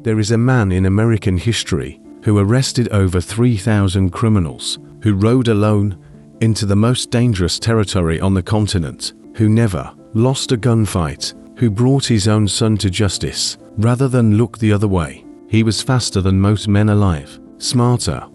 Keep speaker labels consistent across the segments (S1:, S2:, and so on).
S1: There is a man in American history who arrested over 3,000 criminals, who rode alone into the most dangerous territory on the continent, who never lost a gunfight, who brought his own son to justice rather than look the other way. He was faster than most men alive, smarter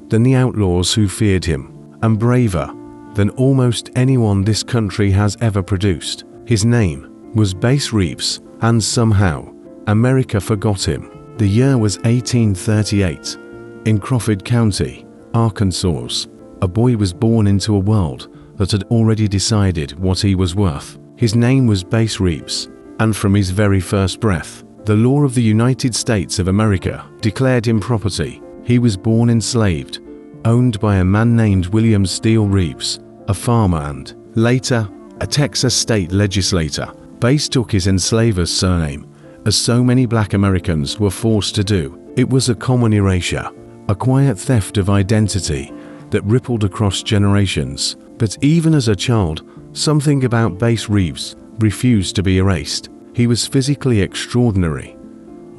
S1: than the outlaws who feared him, and braver than almost anyone this country has ever produced. His name was Bass Reeves, and somehow America forgot him. The year was 1838. In Crawford County, Arkansas, a boy was born into a world that had already decided what he was worth. His name was Bass Reeves, and from his very first breath, the law of the United States of America declared him property. He was born enslaved, owned by a man named William Steele Reeves, a farmer and, later, a Texas state legislator. Bass took his enslaver's surname, as so many black Americans were forced to do. It was a common erasure, a quiet theft of identity that rippled across generations. But even as a child, something about Bass Reeves refused to be erased. He was physically extraordinary,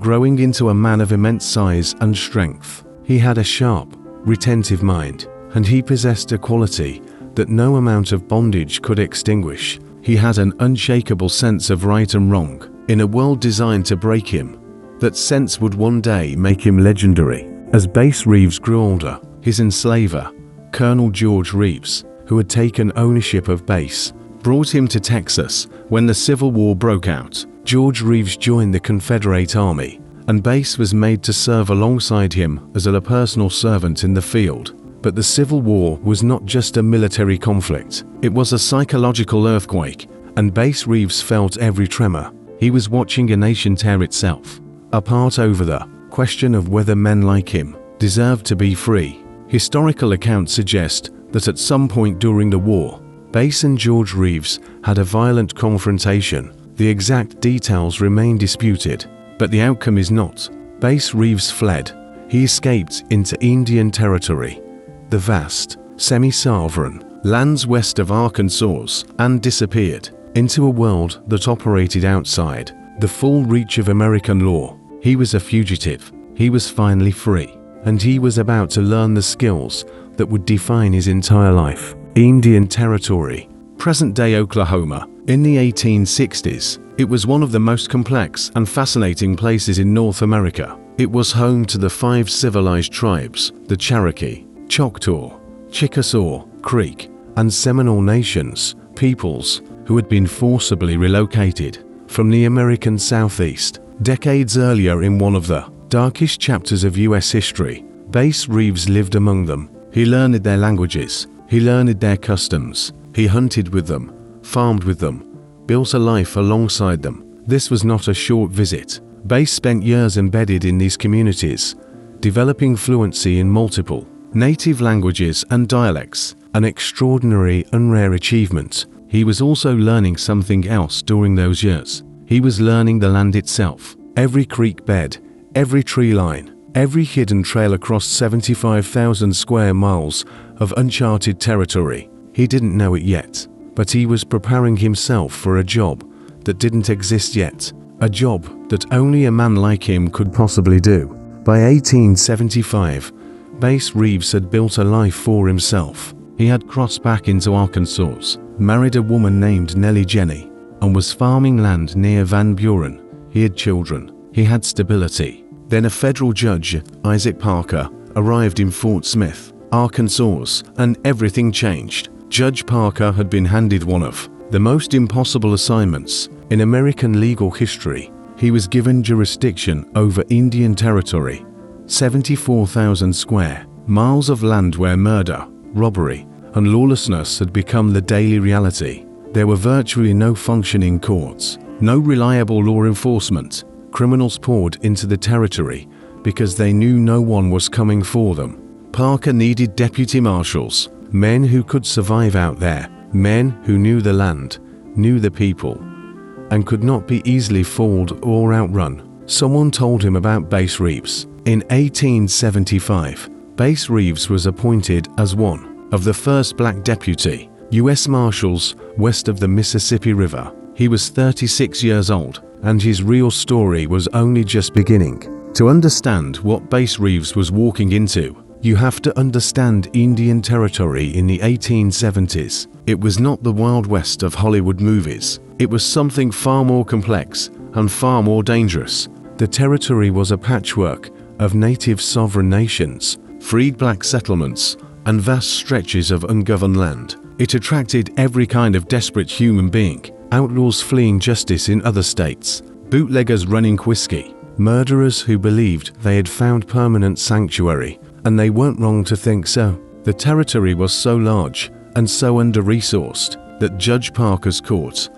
S1: growing into a man of immense size and strength. He had a sharp, retentive mind, and he possessed a quality that no amount of bondage could extinguish. He had an unshakable sense of right and wrong. In a world designed to break him, that sense would one day make him legendary. As Bass Reeves grew older, his enslaver, Colonel George Reeves, who had taken ownership of Bass, brought him to Texas when the Civil War broke out. George Reeves joined the Confederate Army, and Bass was made to serve alongside him as a personal servant in the field. But the Civil War was not just a military conflict. It was a psychological earthquake, and Bass Reeves felt every tremor. He was watching a nation tear itself apart over the question of whether men like him deserved to be free. Historical accounts suggest that at some point during the war, Bass and George Reeves had a violent confrontation. The exact details remain disputed, but the outcome is not. Bass Reeves fled. He escaped into Indian Territory, the vast, semi-sovereign lands west of Arkansas, and disappeared into a world that operated outside the full reach of American law. He was a fugitive. He was finally free, and he was about to learn the skills that would define his entire life. Indian Territory, present-day Oklahoma. In the 1860s, it was one of the most complex and fascinating places in North America. It was home to the 5 civilized tribes, the Cherokee, Choctaw, Chickasaw, Creek, and Seminole nations, peoples who had been forcibly relocated from the American Southeast. Decades earlier, in one of the darkest chapters of U.S. history, Bass Reeves lived among them. He learned their languages, he learned their customs, he hunted with them, farmed with them, built a life alongside them. This was not a short visit. Bass spent years embedded in these communities, developing fluency in multiple native languages and dialects, an extraordinary and rare achievement. He was also learning something else during those years. He was learning the land itself, every creek bed, every tree line, every hidden trail across 75,000 square miles of uncharted territory. He didn't know it yet, but he was preparing himself for a job that didn't exist yet, a job that only a man like him could possibly do. By 1875, Bass Reeves had built a life for himself. He had crossed back into Arkansas, married a woman named Nellie Jenny, and was farming land near Van Buren. He had children. He had stability. Then a federal judge, Isaac Parker, arrived in Fort Smith, Arkansas, and everything changed. Judge Parker had been handed one of the most impossible assignments in American legal history. He was given jurisdiction over Indian Territory, 74,000 square miles of land where murder, robbery, and lawlessness had become the daily reality. There were virtually no functioning courts, no reliable law enforcement. Criminals poured into the territory because they knew no one was coming for them. Parker needed deputy marshals, men who could survive out there, men who knew the land, knew the people, and could not be easily fooled or outrun. Someone told him about Bass Reeves. In 1875, Bass Reeves was appointed as one of the first black deputy U.S. Marshals west of the Mississippi River. He was 36 years old, and his real story was only just beginning. To understand what Bass Reeves was walking into, you have to understand Indian Territory in the 1870s. It was not the Wild West of Hollywood movies. It was something far more complex and far more dangerous. The territory was a patchwork of native sovereign nations, freed black settlements, and vast stretches of ungoverned land. It attracted every kind of desperate human being, outlaws fleeing justice in other states, bootleggers running whiskey, murderers who believed they had found permanent sanctuary, and they weren't wrong to think so. The territory was so large and so under-resourced that Judge Parker's court,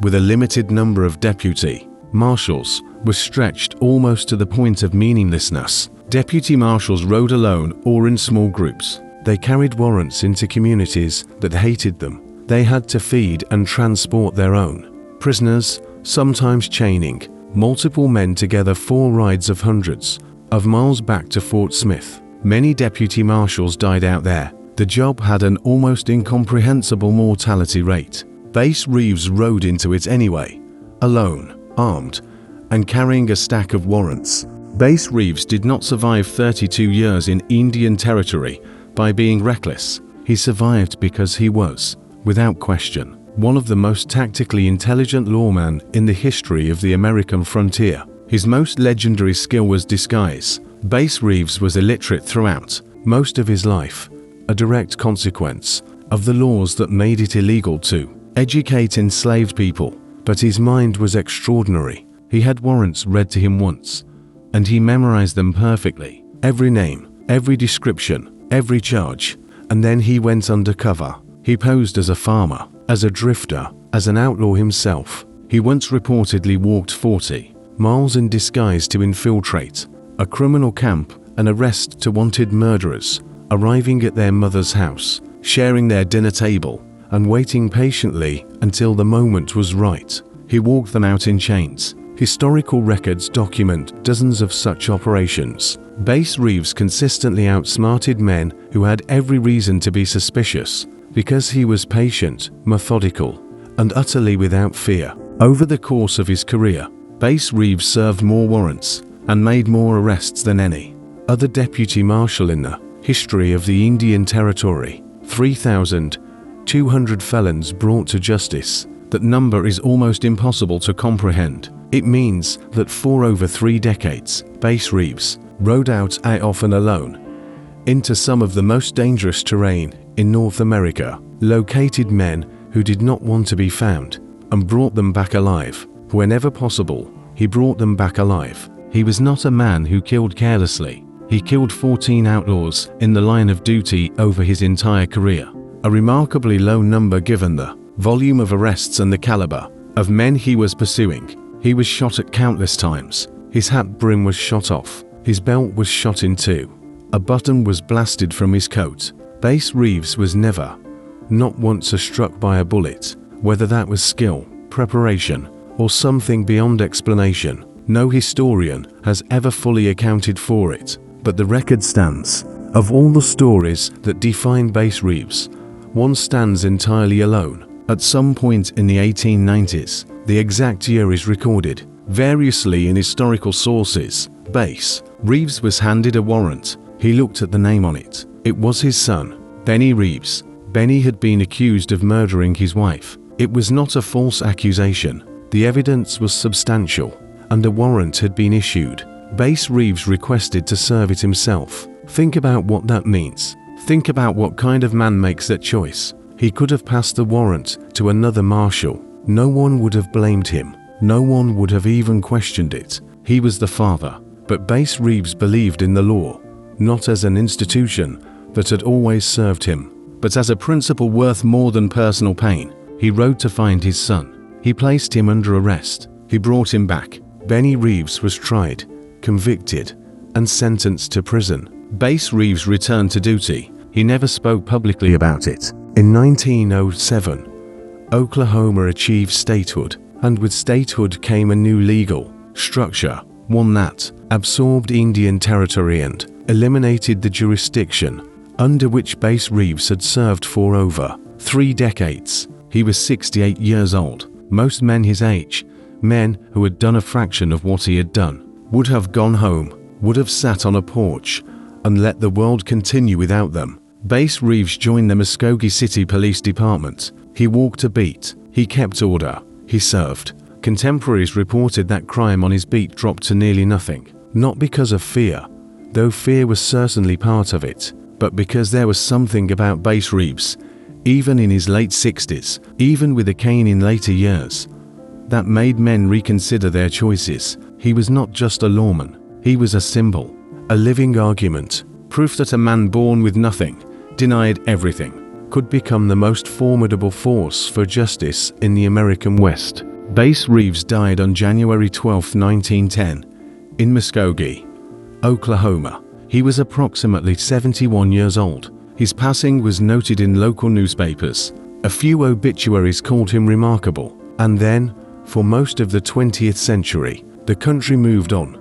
S1: with a limited number of deputy marshals, was stretched almost to the point of meaninglessness. Deputy marshals rode alone or in small groups. They carried warrants into communities that hated them. They had to feed and transport their own prisoners, sometimes chaining multiple men together 4 rides of hundreds of miles back to Fort Smith. Many deputy marshals died out there. The job had an almost incomprehensible mortality rate. Bass Reeves rode into it anyway, alone, armed, and carrying a stack of warrants. Bass Reeves did not survive 32 years in Indian Territory by being reckless. He survived because he was, without question, one of the most tactically intelligent lawmen in the history of the American frontier. His most legendary skill was disguise. Bass Reeves was illiterate throughout most of his life, a direct consequence of the laws that made it illegal to educate enslaved people. But his mind was extraordinary. He had warrants read to him once, and he memorized them perfectly. Every name, every description, every charge. And then he went undercover. He posed as a farmer, as a drifter, as an outlaw himself. He once reportedly walked 40 miles in disguise to infiltrate a criminal camp and arrest two wanted murderers, arriving at their mother's house, sharing their dinner table, and waiting patiently until the moment was right. He walked them out in chains. Historical records document dozens of such operations. Bass Reeves consistently outsmarted men who had every reason to be suspicious, because he was patient, methodical, and utterly without fear. Over the course of his career, Bass Reeves served more warrants and made more arrests than any other deputy marshal in the history of the Indian Territory. 3,200 felons brought to justice. That number is almost impossible to comprehend. It means that for over 3 decades, Bass Reeves rode out often alone into some of the most dangerous terrain in North America, located men who did not want to be found, and brought them back alive. Whenever possible, he brought them back alive. He was not a man who killed carelessly. He killed 14 outlaws in the line of duty over his entire career, a remarkably low number given the volume of arrests and the caliber of men he was pursuing. He was shot at countless times. His hat brim was shot off. His belt was shot in 2. A button was blasted from his coat. Bass Reeves was never, not once, struck by a bullet, whether that was skill, preparation, or something beyond explanation. No historian has ever fully accounted for it, but the record stands. Of all the stories that define Bass Reeves, one stands entirely alone. At some point in the 1890s, the exact year is recorded variously in historical sources. Bass Reeves was handed a warrant. He looked at the name on it. It was his son, Benny Reeves. Benny had been accused of murdering his wife. It was not a false accusation. The evidence was substantial, and a warrant had been issued. Bass Reeves requested to serve it himself. Think about what that means. Think about what kind of man makes that choice. He could have passed the warrant to another marshal. No one would have blamed him. No one would have even questioned it. He was the father. But Bass Reeves believed in the law, not as an institution that had always served him, but as a principle worth more than personal pain. He rode to find his son. He placed him under arrest. He brought him back. Benny Reeves was tried, convicted, and sentenced to prison. Bass Reeves returned to duty. He never spoke publicly about it. In 1907, Oklahoma achieved statehood, and with statehood came a new legal structure, one that absorbed Indian Territory and eliminated the jurisdiction under which Bass Reeves had served for over 3 decades. He was 68 years old. Most men his age, men who had done a fraction of what he had done, would have gone home would have sat on a porch and let the world continue without them. Bass Reeves joined the Muskogee City Police Department. He walked a beat, he kept order, he served. Contemporaries reported that crime on his beat dropped to nearly nothing, not because of fear, though fear was certainly part of it, but because there was something about Bass Reeves, even in his late 60s, even with a cane in later years, that made men reconsider their choices. He was not just a lawman, he was a symbol, a living argument, proof that a man born with nothing, denied everything, could become the most formidable force for justice in the American West. Bass Reeves died on January 12, 1910, in Muskogee, Oklahoma. He was approximately 71 years old. His passing was noted in local newspapers. A few obituaries called him remarkable. And then, for most of the 20th century, the country moved on,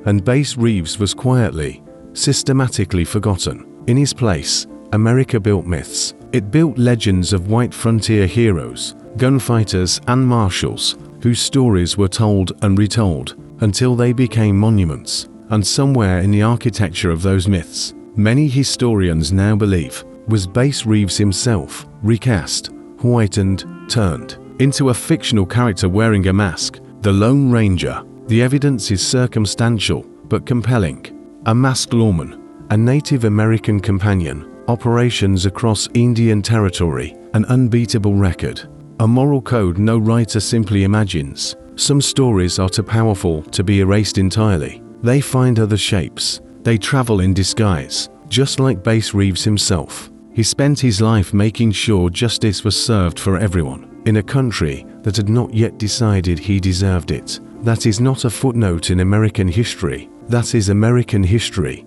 S1: and Bass Reeves was quietly, systematically forgotten. In his place, America built myths. It built legends of white frontier heroes, gunfighters and marshals, whose stories were told and retold until they became monuments. And somewhere in the architecture of those myths, many historians now believe, was Bass Reeves himself, recast, whitened, turned into a fictional character wearing a mask, the Lone Ranger. The evidence is circumstantial but compelling. A masked lawman, a Native American companion, operations across Indian territory, an unbeatable record, a moral code no writer simply imagines. Some stories are too powerful to be erased entirely. They find other shapes. They travel in disguise, just like Bass Reeves himself. He spent his life making sure justice was served for everyone, in a country that had not yet decided he deserved it. That is not a footnote in American history. That is American history.